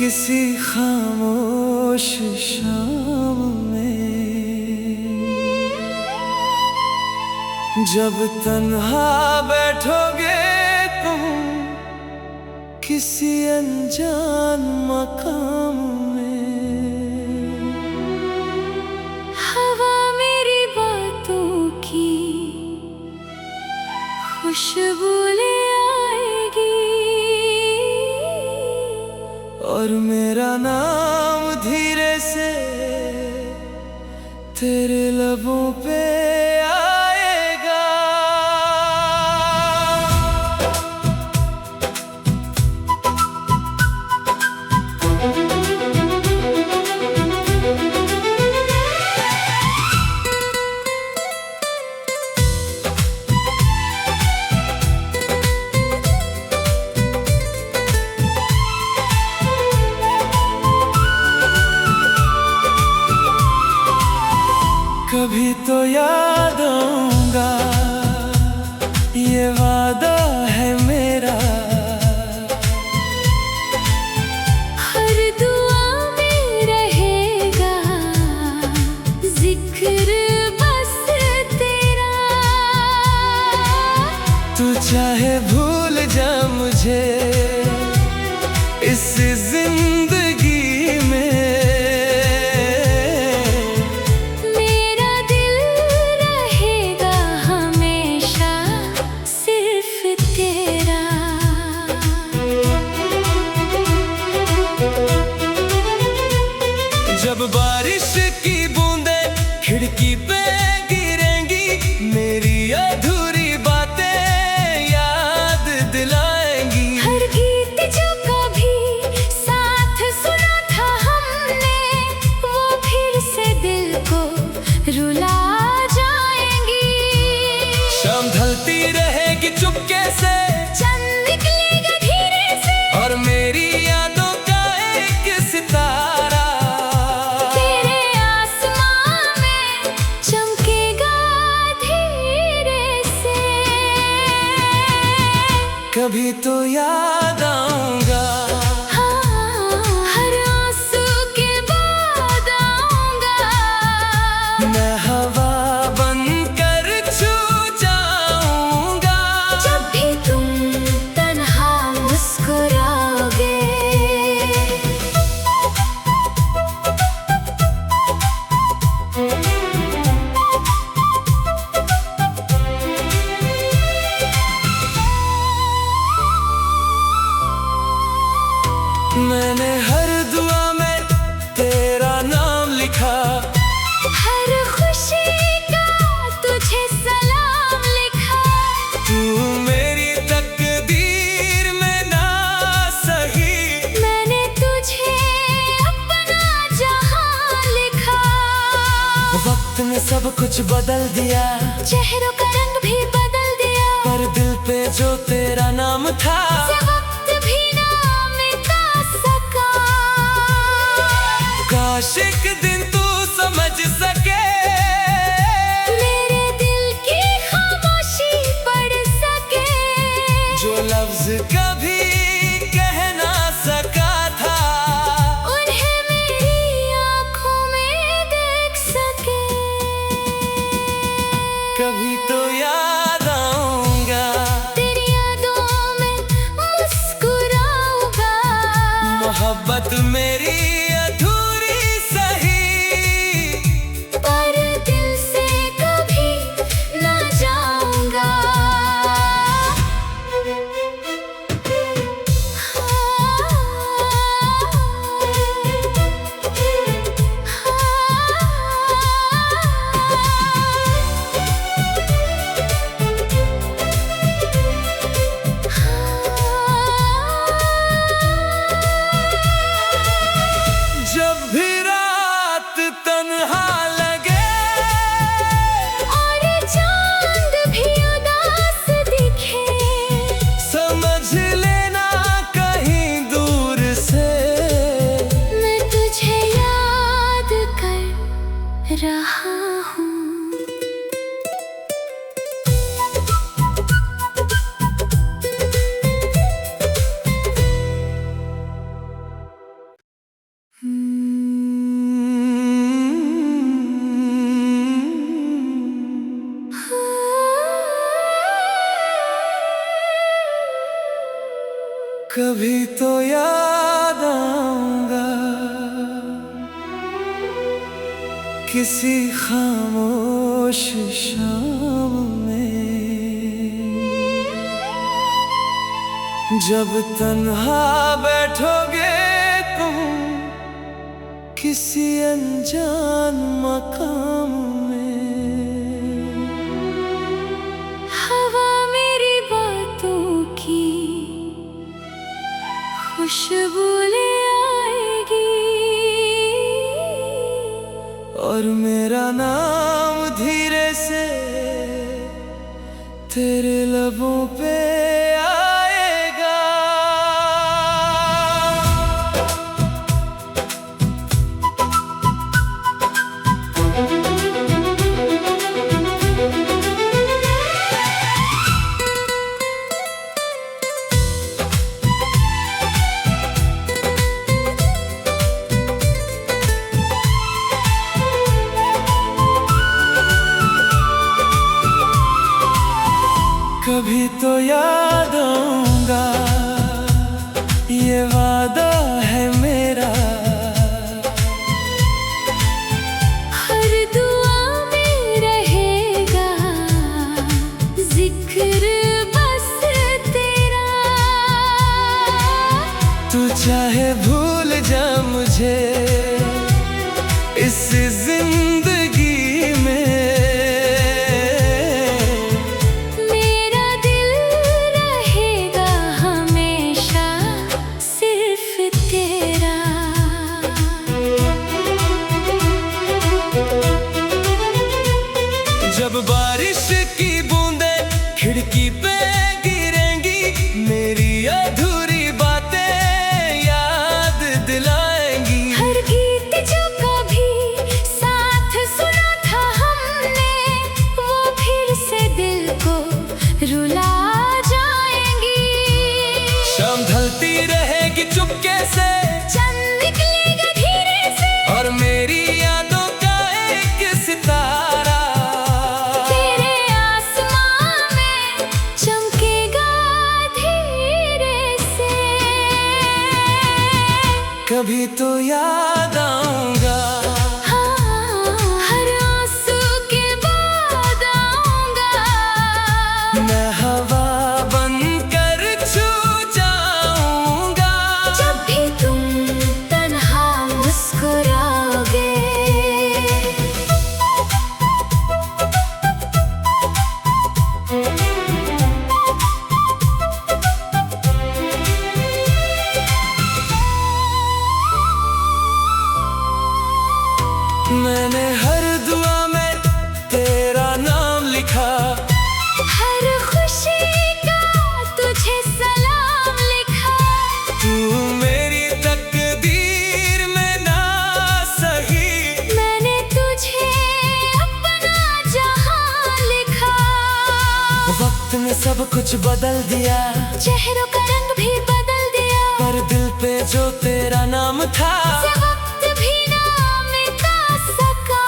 किसी खामोश शाम में जब तन्हा बैठोगे तुम किसी अनजान मकाम में। हवा मेरी बातों की खुशबू ले आएगी और मेरा नाम धीरे से तेरे लबों पे आएगा। कभी तो याद आऊंगा, ये वादा है मेरा। हर दुआ में रहेगा जिक्र बस तेरा। तू चाहे भूल जा मुझे इस जिंदगी में, जब बारिश की बूंदें खिड़की पे गिरेंगी, मेरी अधूरी बातें याद दिलाएंगी। हर गीत जो कभी साथ सुना था हमने, वो फिर से दिल को रुला जाएंगी। शाम ढलती रहेगी चुपके से, चंद निकलेगा धीरे से, और मेरी यादों का एक सितारा कभी तो याद आऊंगा। हर आंसू के बाद आऊंगा, मैं हवा बनकर छू जाऊंगा जब भी तुम तन्हा मुस्कुराओगे। मैंने हर दुआ में तेरा नाम लिखा, हर खुशी का तुझे सलाम लिखा। तू मेरी तकदीर में ना सही, मैंने तुझे अपना जहां लिखा। वक्त ने सब कुछ बदल दिया, चेहरों का रंग भी बदल दिया, पर दिल पे जो तेरा नाम था वक्त भी ना मिटा सका। काश एक दिन तू समझ सके, मेरे दिल की खामोशी पढ़ सके, जो लफ्ज कभी कह ना सका था, उन्हें मेरी आंखों में देख सके। कभी तो याद आऊंगा, तेरी यादों में मुस्कुराऊंगा, मोहब्बत मेरी अधूरी सही, पर दिल से कभी ना जाऊंगा। कभी तो याद आऊंगा किसी खामोश शाम में, जब तन्हा बैठोगे तुम किसी अनजान मकाम में। हवा मेरी बातों की खुशबू ले आएगी और मेरा नाम धीरे से तेरे लबों पे आएगा। कभी तो याद आऊंगा, ये वादा है मेरा। हर दुआ में रहेगा जिक्र बस तेरा। तू चाहे भूल जा मुझे इस जिंदगी में, मेरा दिल रहेगा हमेशा सिर्फ तेरा। जब बारिश की बूंदें खिड़की पे गिरेंगी, मेरी अधूरी बातें याद दिलाएंगी। हर गीत जो कभी साथ सुना था हमने, वो फिर से दिल को रुला जाएंगी। शाम ढलती रहेगी चुपके से, चंद निकलेगा धीरे से, और मेरी यादों का एक सितारा तेरे आसमां में चमकेगा धीरे से। कभी तो याद आऊंगा, हाँ, हर आंसू के बाद आऊंगा। मैं हवा बनकर छू जाऊंगा। जब भी तुम तन्हा मुस्कुराओगे, मैंने हर दुआ में तेरा नाम लिखा, हर खुशी का तुझे सलाम लिखा। तू मेरी तकदीर में ना सही, मैंने तुझे अपना जहां लिखा। वक्त ने सब कुछ बदल दिया, चेहरों का रंग भी बदल दिया, पर दिल पे जो तेरा नाम था, से वक्त भी ना मिटा सका।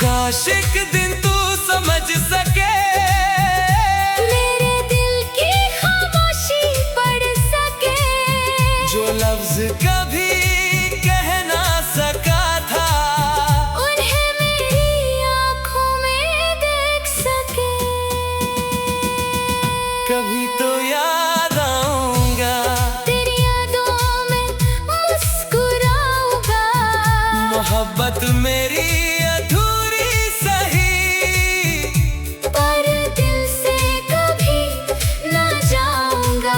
काश एक दिन तू समझ सके, मेरे दिल की खामोशी पढ़ सके, जो लफ्ज कभी कह ना सका था, उन्हें मेरी आंखों में देख सके। कभी तो याद आऊंगा, तेरी यादों में मुस्कुराऊंगा। मोहब्बत मेरी अधूरी सही, पर दिल से कभी ना जाऊंगा।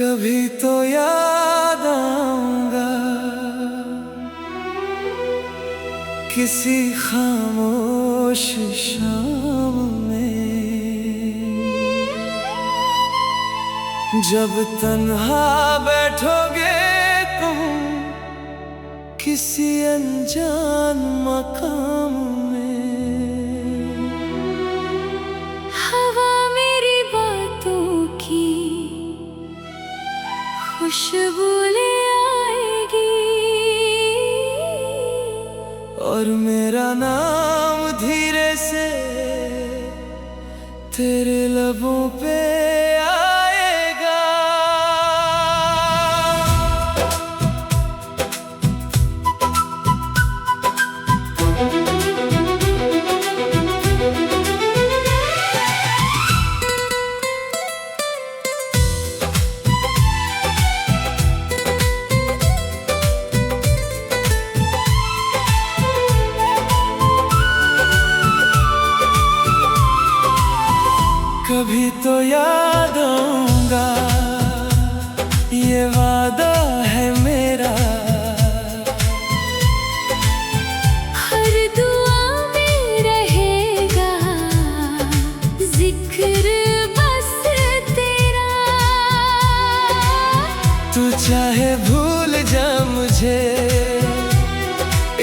कभी तो याद आऊंगा किसी खामोश शाम में, जब तन्हा बैठोगे तुम किसी अनजान मकाम में। हवा मेरी बातों की खुशबू ले आएगी और मेरा नाम धीरे से तेरे लबों पे आएगा। कभी तो याद आऊंगा, ये वादा है मेरा। हर दुआ में रहेगा जिक्र बस तेरा। तू चाहे भूल जा मुझे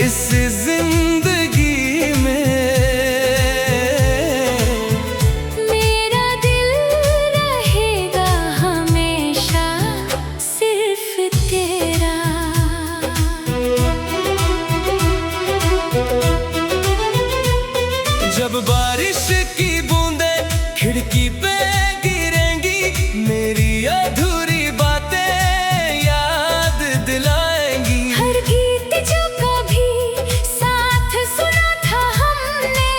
इस जिंदगी में, जब बारिश की बूंदें खिड़की पे गिरेंगी, मेरी अधूरी बातें याद दिलाएंगी। हर गीत जो कभी साथ सुना था हमने,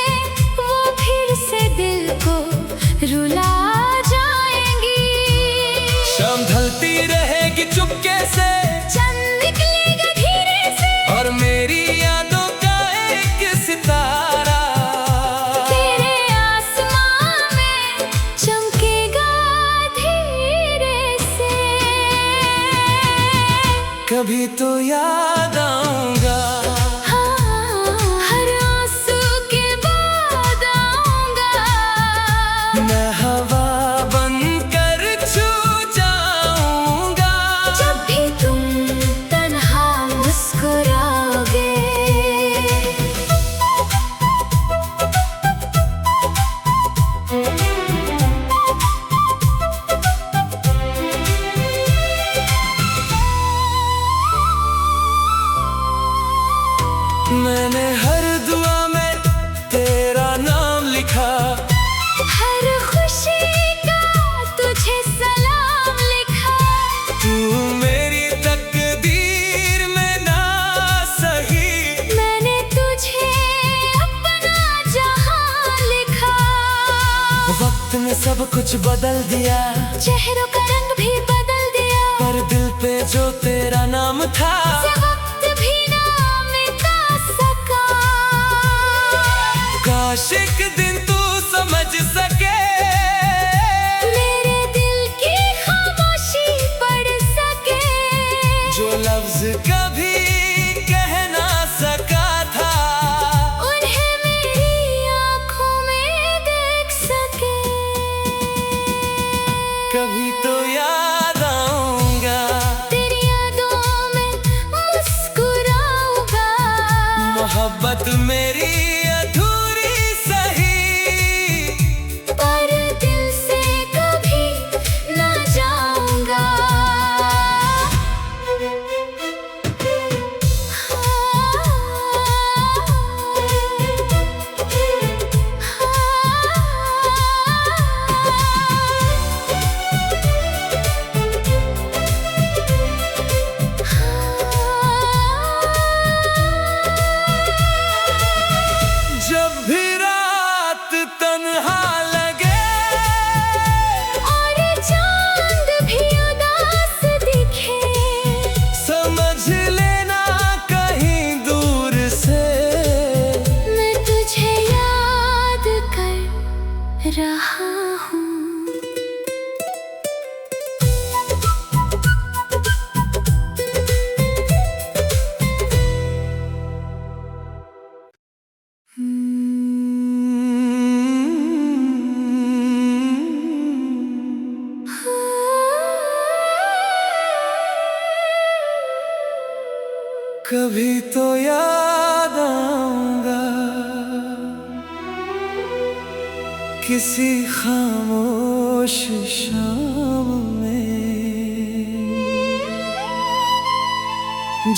वो फिर से दिल को रुला जाएंगी। शाम ढलती रहेगी चुपके से, चंद निकलेगा धीरे से, और मेरी यादों का एक सितारा कभी तो याद आऊंगा। हाँ, हर आंसू के बाद आऊंगा। मैं हवा बनकर छू जाऊंगा जब भी तुम तन्हा मुस्कुराओगे। मैंने हर दुआ में तेरा नाम लिखा, हर खुशी का तुझे सलाम लिखा। तू मेरी तकदीर में ना सही, मैंने तुझे अपना जहां लिखा। वक्त ने सब कुछ बदल दिया, चेहरों का रंग भी बदल दिया, पर दिल पे जो तेरा नाम था वक्त भी ना मिटा सका। काश एक दिन तू समझ सके, मेरे दिल की खामोशी पढ़ सके, जो लफ्ज कभी कह ना सका था, उन्हें मेरी आंखों में देख सके। कभी तो याद आऊंगा, तेरी यादों में मुस्कुराऊंगा। मोहब्बत मेरी अधूरी सही, पर दिल से कभी ना जाऊंगा। जब भी रात तन्हा लगे और चांद भी उदास दिखे, समझ लेना कहीं दूर से मैं तुझे याद कर रहा हूँ। कभी तो याद आऊंगा किसी खामोश शाम में,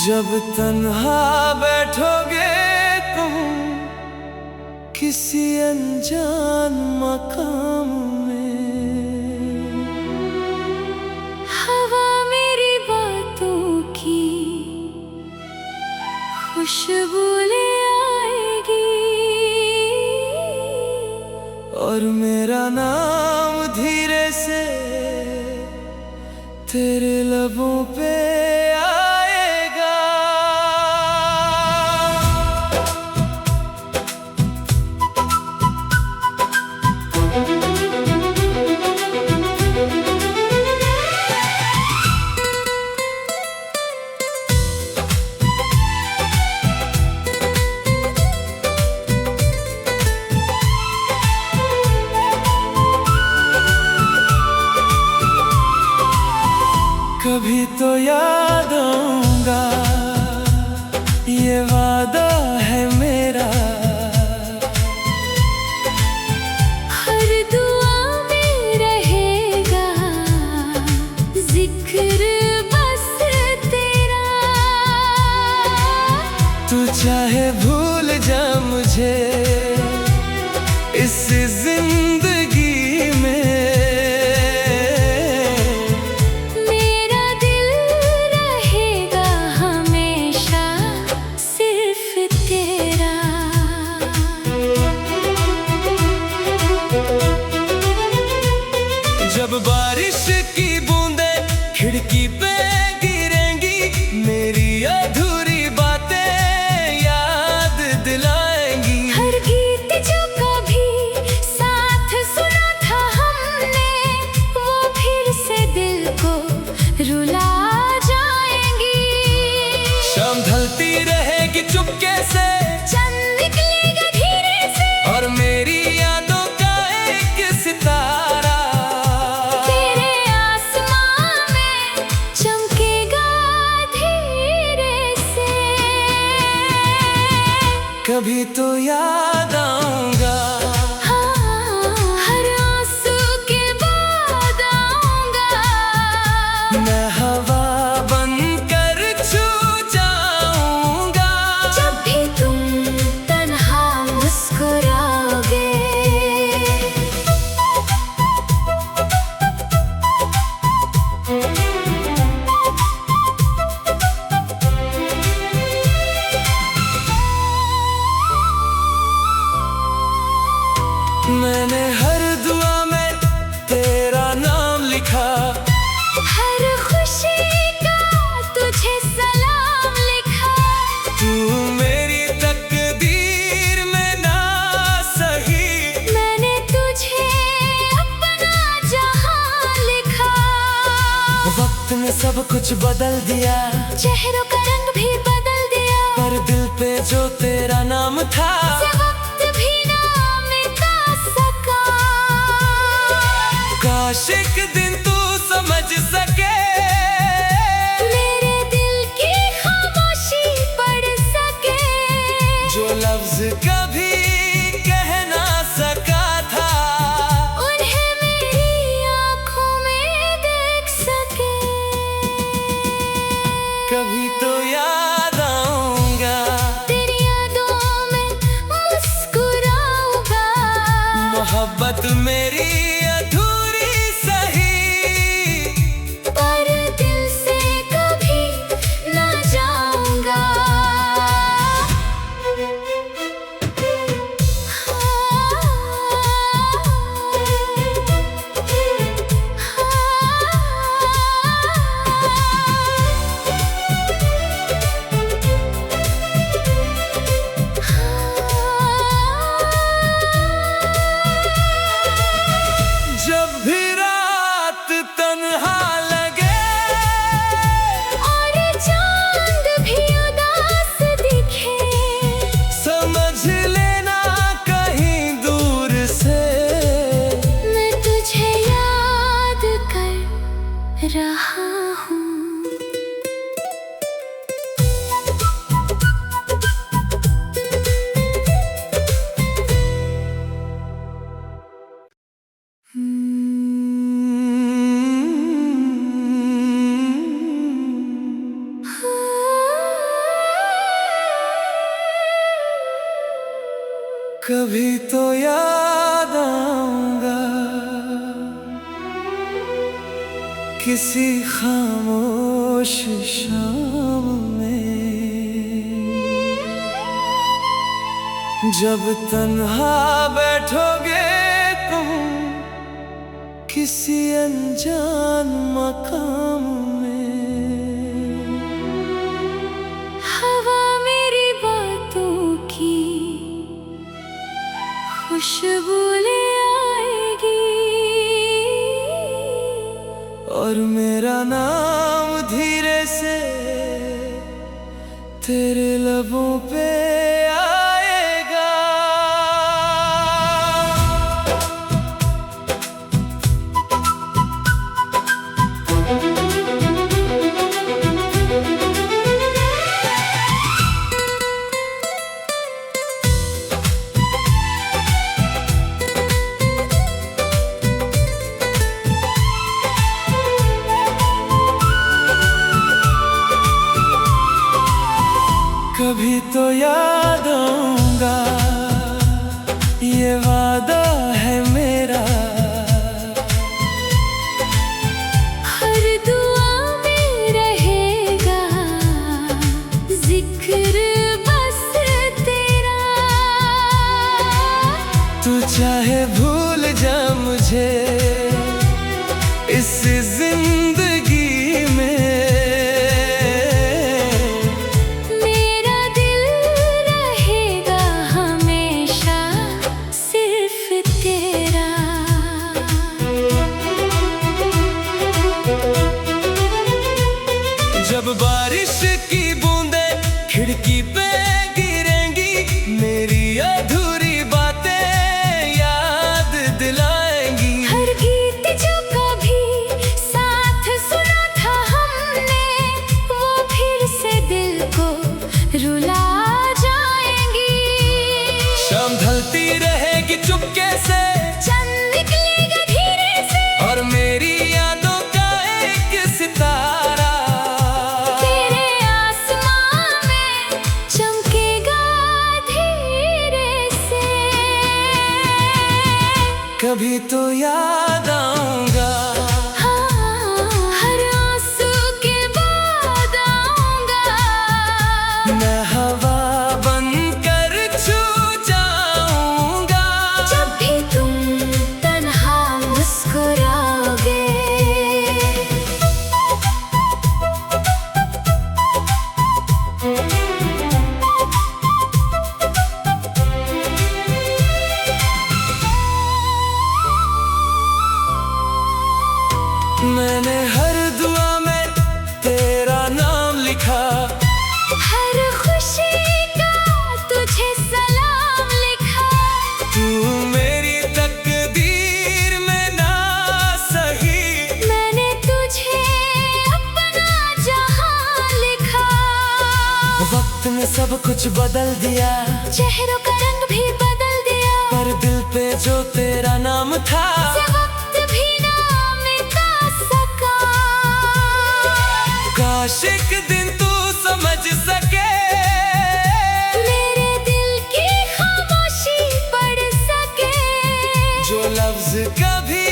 जब तन्हा बैठोगे तुम किसी अनजान मकाम में। हवा मेरी बातों की खुशबू ले आएगी और मेरा नाम धीरे से तेरे लबों पे आएगा। कभी तो याद आऊंगा, ये वादा है मेरा। हर दुआ में रहेगा जिक्र बस तेरा। तू चाहे भूल जा मुझे इस जिंदगी में, मेरा दिल रहेगा हमेशा सिर्फ तेरा। जब बारिश की बूंदें खिड़की पे गिरेंगी, मेरी अधूरी बातें याद दिलाएंगी। हर गीत जो कभी साथ सुना था हमने, वो फिर से दिल को रुला जाएंगी। शाम ढलती रहेगी चुपके से, चंद निकलेगा धीरे से, और मेरी यादों का एक सितारा तेरे आसमां में चमकेगा धीरे से। कभी तो याद आऊंगा, हाँ, हर आंसू के बाद आऊंगा। मैं हवा बनकर छू जाऊंगा। जब भी तुम तन्हा मुस्कुराओगे, मैंने हर दुआ में तेरा नाम लिखा, हर खुशी का तुझे सलाम लिखा। तू मेरी तकदीर में ना सही, मैंने तुझे अपना जहां लिखा। वक्त ने सब कुछ बदल दिया, चेहरों का रंग भी बदल दिया, पर दिल पे जो तेरा नाम था, से वक्त भी ना मिटा सका। काश एक दिन तू समझ सके, मेरे दिल की खामोशी पढ़ सके, जो लफ्ज कभी कह ना सका था, उन्हें मेरी आंखों में देख सके। कभी तो याद आऊंगा, तेरी यादों में मुस्कुराऊंगा। मोहब्बत मेरी अधूरी सही, पर दिल से कभी ना जाऊंगा। किसी खामोश शाम में जब तन्हा बैठोगे तुम किसी अनजान मकाम में। हवा मेरी बातों की खुशबू ले आएगी और मेरा नाम धीरे से तेरे लबों पे आएगा। कभी तो याद आऊंगा, ये वादा है मेरा। हर दुआ में रहेगा जिक्र बस तेरा। तू चाहे भूल जा मुझे इस जिंदगी में, जब बारिश की बूंदें खिड़की पे गिरेंगी मेरी अधूरी बातें याद दिलाएंगी। हर गीत जो कभी साथ सुना था हमने वो फिर से दिल को रुला जाएंगी। शाम ढलती रहेगी चुपके से, चंद निकलेगा धीरे से और मेरी यादों का एक सितारा कभी तो याद आऊंगा। हाँ, हर आंसू के बाद आऊंगा। मैं हवा बनकर छू जाऊंगा जब भी तुम तन्हा मुस्कुराओगे। मैंने हर दुआ में तेरा नाम लिखा, हर खुशी का तुझे सलाम लिखा। तू मेरी तकदीर में ना सही, मैंने तुझे अपना जहां लिखा। वक्त ने सब कुछ बदल दिया, चेहरों का रंग भी बदल दिया, पर दिल पे जो तेरा नाम था वक्त भी ना मिटा सका। काश एक दिन तू समझ सके, मेरे दिल की खामोशी पढ़ सके, जो लफ्ज कभी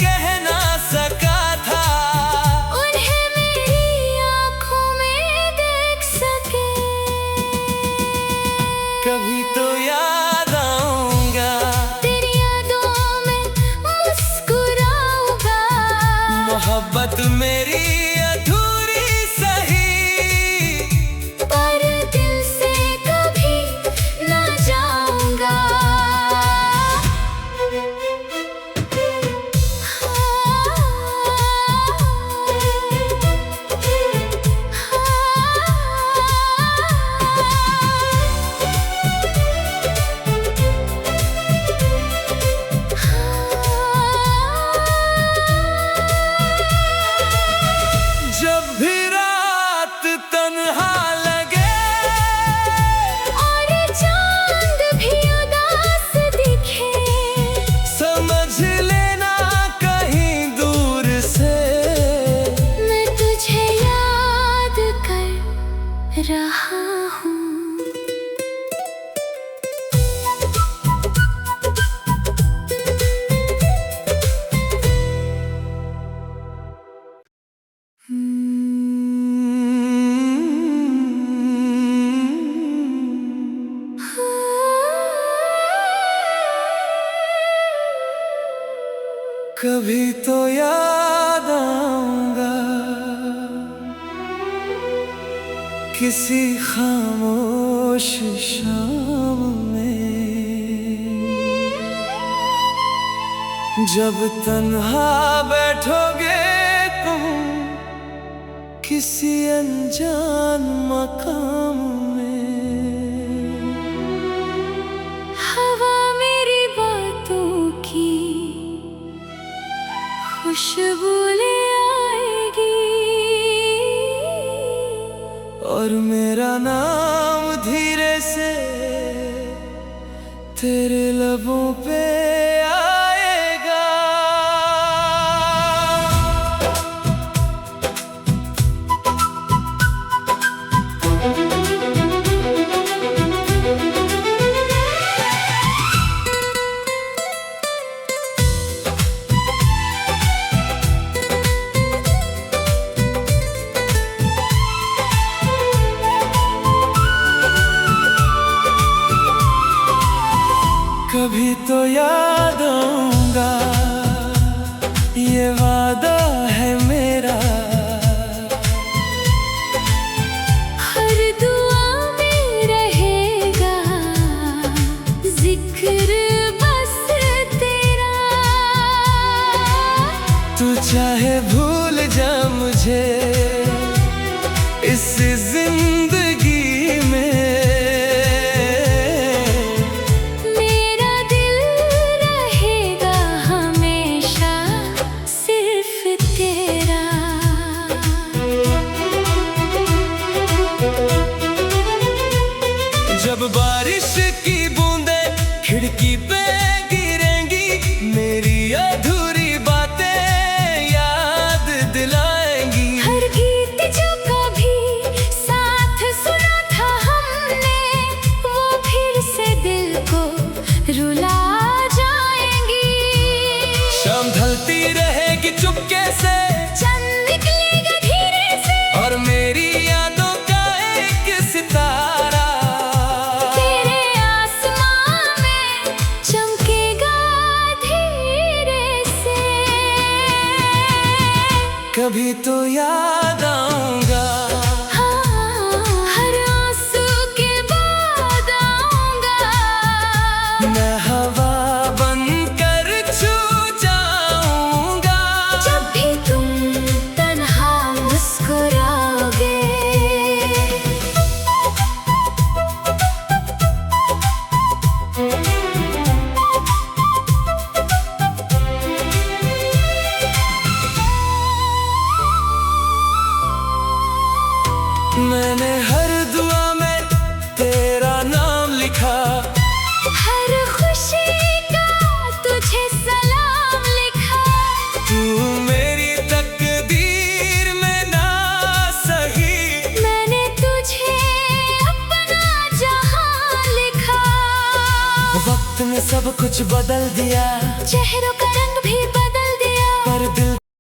कह ना सका था उन्हें मेरी आंखों में देख सके। कभी तो याद आऊंगा, तेरी यादों में मुस्कुराऊंगा। मोहब्बत मेरी अधूरी सही, पर दिल से कभी ना जाऊंगा। कभी तो याद आऊंगा किसी खामोश शाम में, जब तन्हा बैठोगे तुम किसी अनजान मकाम में। हवा मेरी बातों की खुशबू ले आएगी, और मेरा नाम धीरे से तेरे लबों पे आएगा। कभी तो याद आऊंगा, ये वादा है मेरा। हर दुआ में रहेगा जिक्र बस तेरा। तू चाहे भूल जा मुझे इस जिंदगी में, जब बारिश की बूंदें खिड़की पे गिरेंगी, मेरी अधूरी बातें याद दिलाएंगी। हर गीत जो कभी साथ सुना था हमने, वो फिर से दिल को रुला जाएंगी। शाम ढलती रहेगी चुपके से, चंद निकलेगा धीरे से, और मेरी यादों का एक सितारा कभी तो याद आऊंगा। हाँ, हर आंसू के बाद आऊंगा। मैं हवा बनकर छू जाऊंगा, जब भी तुम तन्हा मुस्कुराओगे। मैंने हर दुआ में तेरा नाम लिखा, हर खुशी का तुझे सलाम लिखा। तू मेरी तकदीर में ना सही, मैंने तुझे अपना जहां लिखा। वक्त ने सब कुछ बदल दिया, चेहरों का रंग भी बदल दिया, पर दिल